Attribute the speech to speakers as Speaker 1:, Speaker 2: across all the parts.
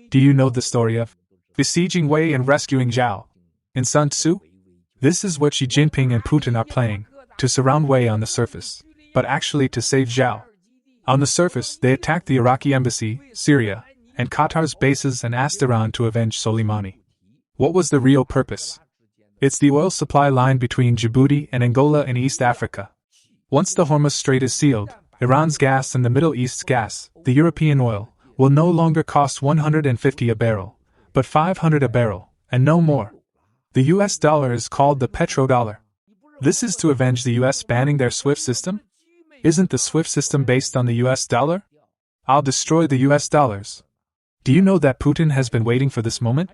Speaker 1: Do you know the story of besieging Wei and rescuing Zhao in Sun Tzu? This is what Xi Jinping and Putin are playing, to surround Wei on the surface, but actually to save Zhao. On the surface, they attacked the Iraqi embassy, Syria, and Qatar's bases and asked Iran to avenge Soleimani. What was the real purpose? It's the oil supply line between Djibouti and Angola in East Africa. Once the Hormuz Strait is sealed, Iran's gas and the Middle East's gas, the European oil, will no longer cost $150 a barrel, but $500 a barrel, and no more. The US dollar is called the petrodollar. This is to avenge the US banning their SWIFT system? Isn't the SWIFT system based on the US dollar? I'll destroy the US dollars. Do you know that Putin has been waiting for this moment?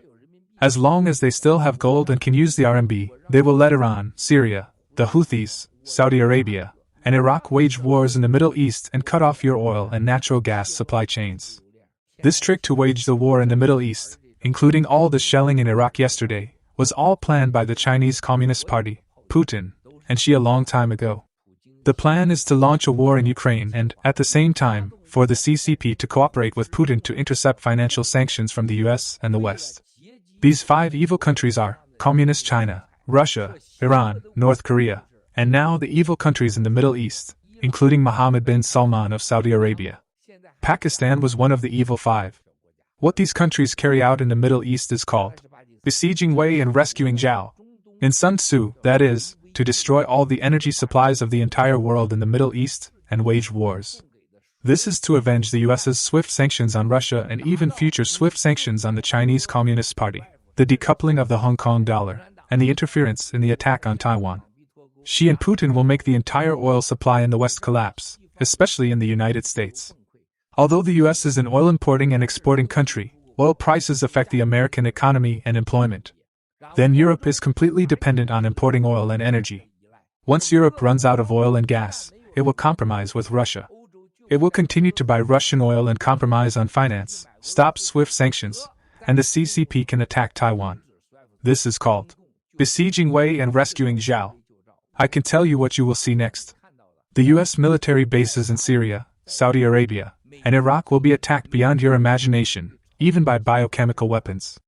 Speaker 1: As long as they still have gold and can use the RMB, they will let Iran, Syria, the Houthis, Saudi Arabia, and Iraq wage wars in the Middle East and cut off your oil and natural gas supply chains. This trick to wage the war in the Middle East, including all the shelling in Iraq yesterday, was all planned by the Chinese Communist Party, Putin, and Xi a long time ago. The plan is to launch a war in Ukraine and, at the same time, for the CCP to cooperate with Putin to intercept financial sanctions from the US and the West. These 5 evil countries are Communist China, Russia, Iran, North Korea, and now the evil countries in the Middle East, including Mohammed bin Salman of Saudi Arabia. Pakistan was one of the evil 5. What these countries carry out in the Middle East is called besieging Wei and rescuing Zhao. In Sun Tzu, that is, to destroy all the energy supplies of the entire world in the Middle East and wage wars. This is to avenge the US's SWIFT sanctions on Russia and even future SWIFT sanctions on the Chinese Communist Party, the decoupling of the Hong Kong dollar, and the interference in the attack on Taiwan. Xi and Putin will make the entire oil supply in the West collapse, especially in the United States. Although the US is an oil importing and exporting country, oil prices affect the American economy and employment. Then Europe is completely dependent on importing oil and energy. Once Europe runs out of oil and gas, it will compromise with Russia. It will continue to buy Russian oil and compromise on finance, stop SWIFT sanctions, and the CCP can attack Taiwan. This is called besieging Wei and rescuing Zhao. I can tell you what you will see next. The US military bases in Syria, Saudi Arabia, and Iraq will be attacked beyond your imagination, even by biochemical weapons.